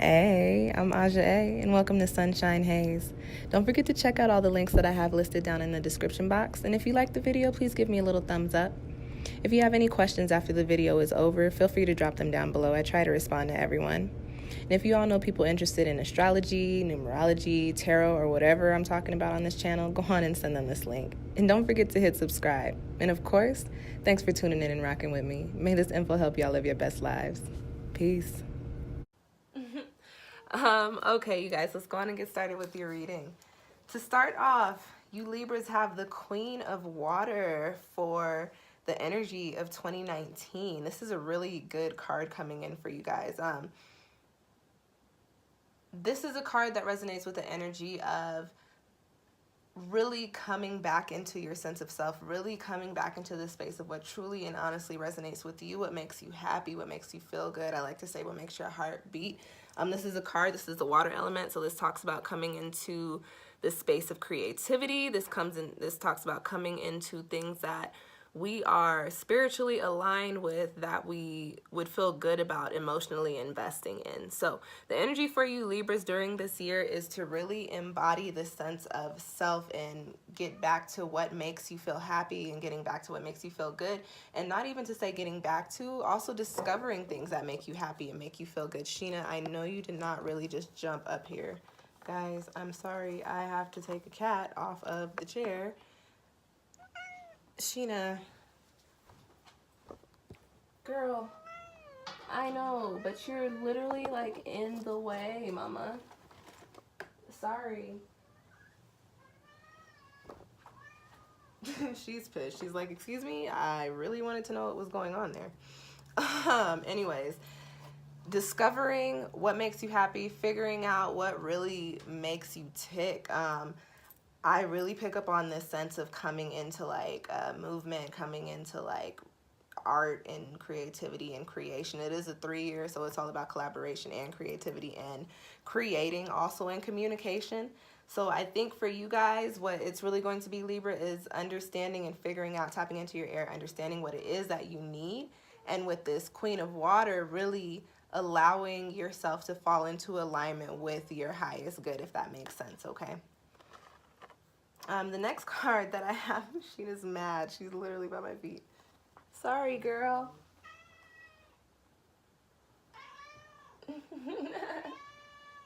Hey, I'm Aja A, and welcome to Sunshine Haze. Don't forget to check out all the links that I have listed down in the description box, and if you like the video, please give me a little thumbs up. If you have any questions after the video is over, feel free to drop them down below. I try to respond to everyone. And if you all know people interested in astrology, numerology, tarot, or whatever I'm talking about on this channel, go on and send them this link. And don't forget to hit subscribe. And of course, thanks for tuning in and rocking with me. May this info help y'all live your best lives. Peace. Okay, you guys, let's go on and get started with your reading. To start off, you Libras have the Queen of Water for the energy of 2019. This is a really good card coming in for you guys. This is a card that resonates with the energy of really coming back into your sense of self, really coming back into the space of what truly and honestly resonates with you, what makes you happy, what makes you feel good. I like to say what makes your heart beat. This is a card, this is the water element, so this talks about coming into this space of creativity. This talks about coming into things that we are spiritually aligned with, that we would feel good about emotionally investing in. So the energy for you Libras during this year is to really embody the sense of self and get back to what makes you feel happy and getting back to what makes you feel good. And not even to say getting back to, also discovering things that make you happy and make you feel good. Sheena, I know you did not really just jump up here. Guys, I'm sorry, I have to take a cat off of the chair. Sheena. Girl, I know, but you're literally like in the way, mama. Sorry. She's pissed. She's like, excuse me, I really wanted to know what was going on there. Anyways, discovering what makes you happy, figuring out what really makes you tick. I really pick up on this sense of coming into like movement, coming into like art and creativity and creation. It is a 3-year, so it's all about collaboration and creativity and creating, also in communication. So I think for you guys, what it's really going to be, Libra, is understanding and figuring out, tapping into your air, understanding what it is that you need. And with this Queen of Water, really allowing yourself to fall into alignment with your highest good, if that makes sense, okay? The next card that I have, Sheena's mad. She's literally by my feet. Sorry, girl.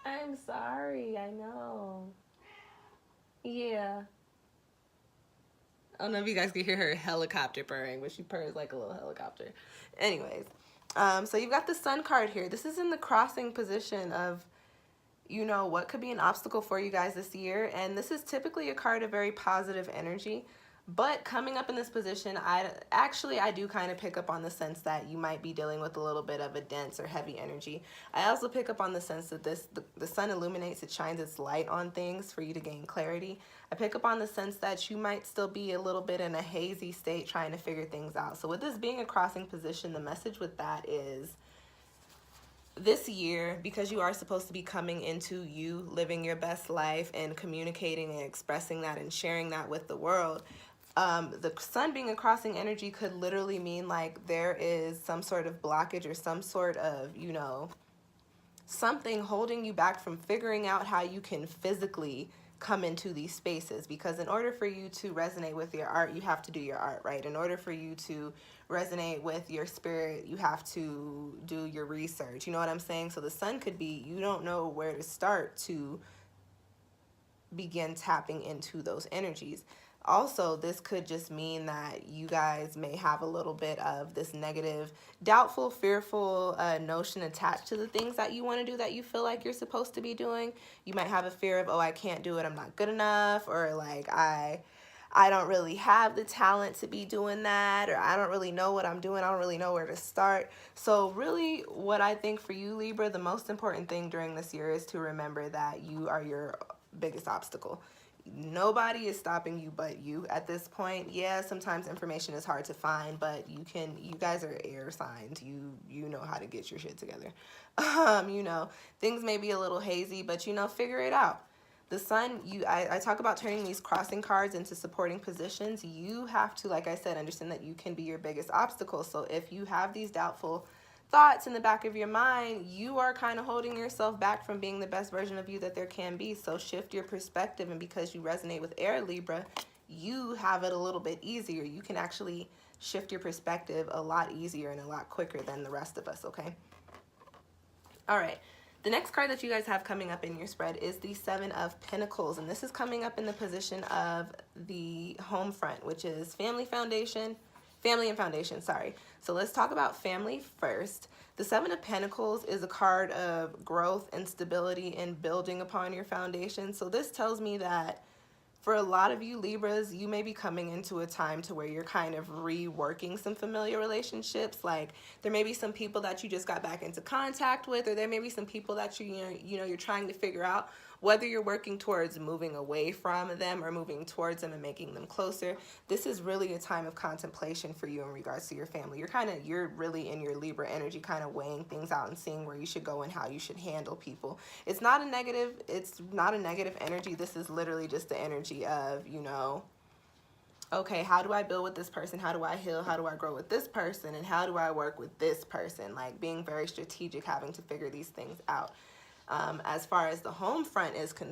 I'm sorry, I know. Yeah. I don't know if you guys can hear her helicopter purring, but she purrs like a little helicopter. Anyways, so you've got the Sun card here. This is in the crossing position of, you know, what could be an obstacle for you guys this year. And this is typically a card of very positive energy. But coming up in this position, I do kind of pick up on the sense that you might be dealing with a little bit of a dense or heavy energy. I also pick up on the sense that the sun illuminates, it shines its light on things for you to gain clarity. I pick up on the sense that you might still be a little bit in a hazy state trying to figure things out. So with this being a crossing position, the message with that is, this year, because you are supposed to be coming into you living your best life and communicating and expressing that and sharing that with the world, the sun being a crossing energy could literally mean like there is some sort of blockage or some sort of, you know, something holding you back from figuring out how you can physically come into these spaces. Because in order for you to resonate with your art, you have to do your art, right? In order for you to resonate with your spirit, you have to do your research. You know what I'm saying? So the sun could be, you don't know where to start to begin tapping into those energies. Also, this could just mean that you guys may have a little bit of this negative, doubtful, fearful notion attached to the things that you want to do that you feel like you're supposed to be doing. You might have a fear of, oh, I can't do it, I'm not good enough, or like I don't really have the talent to be doing that, or I don't really know what I'm doing, I don't really know where to start. So really, what I think for you, Libra, the most important thing during this year is to remember that you are your biggest obstacle. Nobody is stopping you but you at this point. Yeah, sometimes information is hard to find, but you guys are air signs. You know how to get your shit together. You know, things may be a little hazy, but you know, figure it out. The sun, I talk about turning these crossing cards into supporting positions. You have to, like I said, understand that you can be your biggest obstacle. So if you have these doubtful thoughts in the back of your mind, you are kind of holding yourself back from being the best version of you that there can be. So shift your perspective, and because you resonate with air, Libra, you have it a little bit easier. You can actually shift your perspective a lot easier and a lot quicker than the rest of us, okay? All right. The next card that you guys have coming up in your spread is the Seven of Pentacles, and this is coming up in the position of the home front, which is family and foundation, sorry. So let's talk about family first. The Seven of Pentacles is a card of growth and stability and building upon your foundation. So this tells me that for a lot of you Libras, you may be coming into a time to where you're kind of reworking some familiar relationships. Like there may be some people that you just got back into contact with, or there may be some people that you're trying to figure out whether you're working towards moving away from them or moving towards them and making them closer. This is really a time of contemplation for you in regards to your family. You're really in your Libra energy, kind of weighing things out and seeing where you should go and how you should handle people. It's not a negative energy. This is literally just the energy of, okay, how do I build with this person? How do I heal? How do I grow with this person? And how do I work with this person? Like being very strategic, having to figure these things out. As far as the home front is the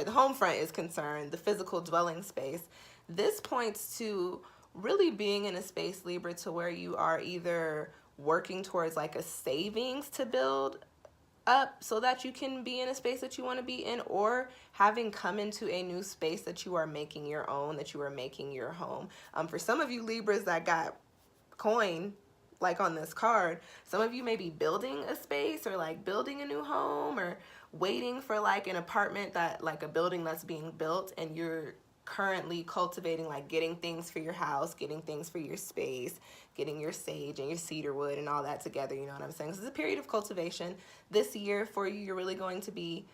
home front is concerned, the physical dwelling space, this points to really being in a space, Libra, to where you are either working towards like a savings to build up so that you can be in a space that you want to be in, or having come into a new space that you are making your own, that you are making your home. For some of you Libras that got coin, like on this card, some of you may be building a space or like building a new home or waiting for like an apartment that like a building that's being built, and you're currently cultivating, like getting things for your house, getting things for your space, getting your sage and your cedar wood and all that together. You know what I'm saying? This is a period of cultivation. This year for you, you're really going to be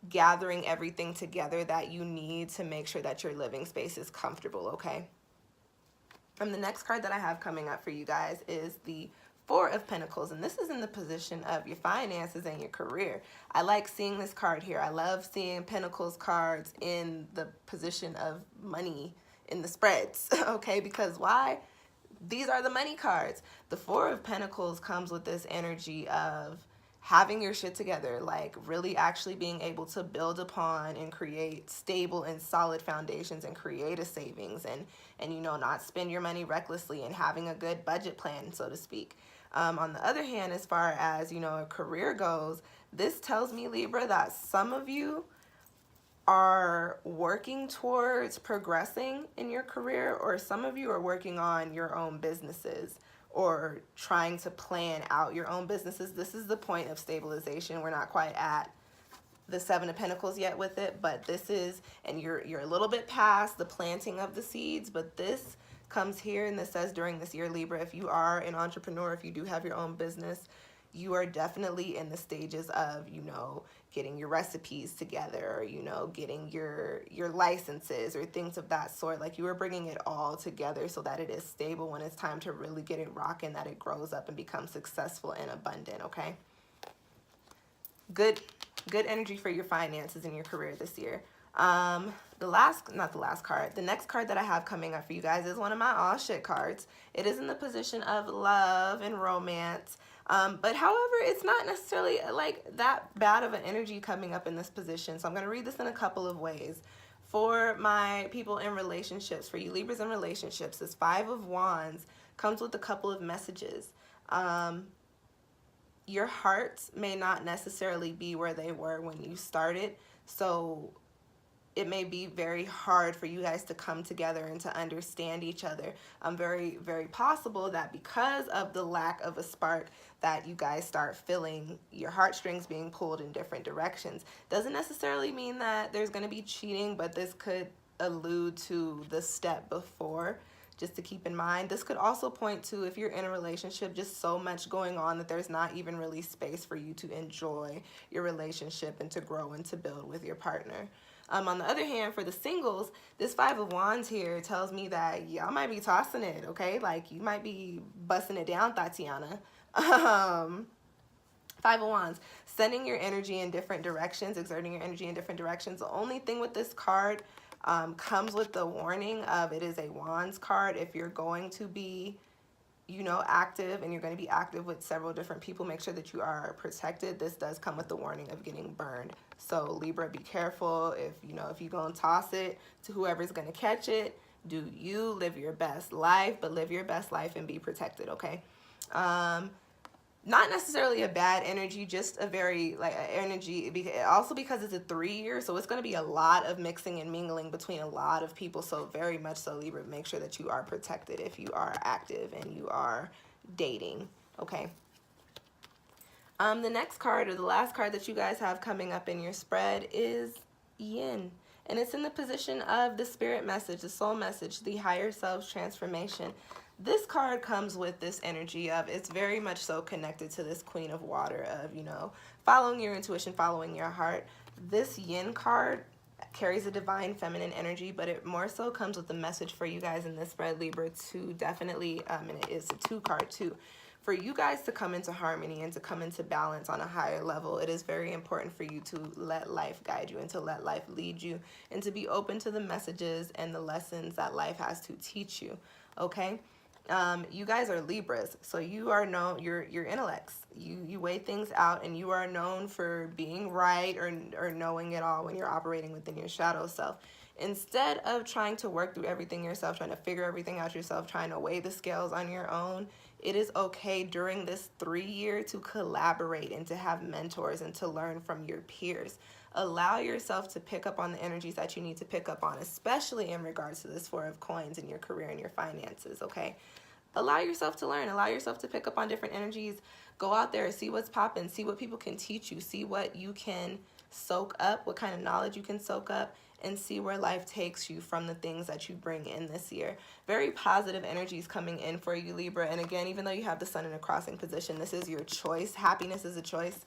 gathering everything together that you need to make sure that your living space is comfortable, okay? And the next card that I have coming up for you guys is the Four of Pentacles, and this is in the position of your finances and your career. I like seeing this card here. I love seeing Pentacles cards in the position of money in the spreads, okay? Because why? These are the money cards. The Four of Pentacles comes with this energy of having your shit together, like really actually being able to build upon and create stable and solid foundations and create a savings and not spend your money recklessly, and having a good budget plan, so to speak. On the other hand, as far as, a career goes, this tells me, Libra, that some of you are working towards progressing in your career, or some of you are working on your own businesses or trying to plan out your own businesses. This is the point of stabilization. We're not quite at the Seven of Pentacles yet with it, but this is, and you're a little bit past the planting of the seeds, but this comes here, and this says during this year, Libra, if you are an entrepreneur, if you do have your own business, you are definitely in the stages of, getting your recipes together, or, getting your licenses or things of that sort. Like you are bringing it all together so that it is stable when it's time to really get it rocking, that it grows up and becomes successful and abundant, okay? Good energy for your finances and your career this year. The next card that I have coming up for you guys is one of my all shit cards. It is in the position of love and romance. But however, it's not necessarily like that bad of an energy coming up in this position. So I'm going to read this in a couple of ways. For my people in relationships, for you Libras in relationships, this Five of Wands comes with a couple of messages. Your hearts may not necessarily be where they were when you started. So it may be very hard for you guys to come together and to understand each other. Very, very possible that because of the lack of a spark, that you guys start feeling your heartstrings being pulled in different directions. Doesn't necessarily mean that there's going to be cheating, but this could allude to the step before, just to keep in mind. This could also point to, if you're in a relationship, just so much going on that there's not even really space for you to enjoy your relationship and to grow and to build with your partner. On the other hand, for the singles, this Five of Wands here tells me that y'all might be tossing it, okay? Like, you might be busting it down, Tatiana. Five of Wands, sending your energy in different directions, exerting your energy in different directions. The only thing with this card comes with the warning of, it is a Wands card. If you're going to be you know, active, and you're going to be active with several different people. Make sure that you are protected. This does come with the warning of getting burned. So Libra, be careful. If you know, if you're going to toss it to whoever's going to catch it, do you live your best life, but live your best life and be protected, okay? Not necessarily a bad energy, just a very like energy, also because it's a 3-year, so it's going to be a lot of mixing and mingling between a lot of people. So very much so, Libra, make sure that you are protected if you are active and you are dating, okay? The next card, or the last card that you guys have coming up in your spread, is Yin. And it's in the position of the spirit message, the soul message, the higher self transformation. This card comes with this energy of, it's very much so connected to this Queen of Water of, you know, following your intuition, following your heart. This Yin card carries a divine feminine energy, but it more so comes with the message for you guys in this spread, Libra, to definitely, and it is a 2 card too, for you guys to come into harmony and to come into balance on a higher level. It is very important for you to let life guide you and to let life lead you and to be open to the messages and the lessons that life has to teach you, okay? You guys are Libras, so you are known, you're intellects. You weigh things out, and you are known for being right or knowing it all when you're operating within your shadow self. Instead of trying to work through everything yourself, trying to figure everything out yourself, trying to weigh the scales on your own, it is okay during this 3-year to collaborate and to have mentors and to learn from your peers. Allow yourself to pick up on the energies that you need to pick up on, especially in regards to this 4 of coins in your career and your finances, okay? Allow yourself to learn. Allow yourself to pick up on different energies. Go out there, see what's popping, see what people can teach you, see what you can soak up, what kind of knowledge you can soak up, and see where life takes you from the things that you bring in this year. Very positive energies coming in for you, Libra. And again, even though you have the sun in a crossing position, this is your choice. Happiness is a choice.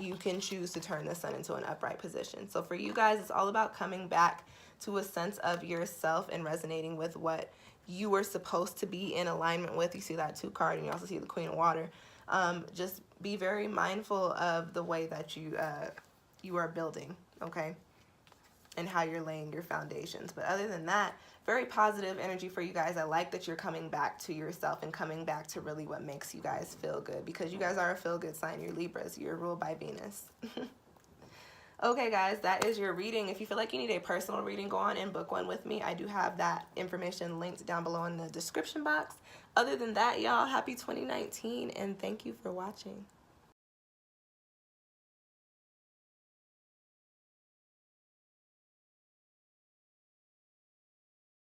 You can choose to turn the sun into an upright position. So for you guys, it's all about coming back to a sense of yourself and resonating with what you were supposed to be in alignment with. You see that 2 card, and you also see the Queen of Water. Just be very mindful of the way that you are building, okay, and how you're laying your foundations. But other than that, very positive energy for you guys. I like that you're coming back to yourself and coming back to really what makes you guys feel good, because you guys are a feel-good sign. You're Libras. You're ruled by Venus. Okay, guys, that is your reading. If you feel like you need a personal reading, go on and book one with me. I do have that information linked down below in the description box. Other than that, y'all, happy 2019, and thank you for watching.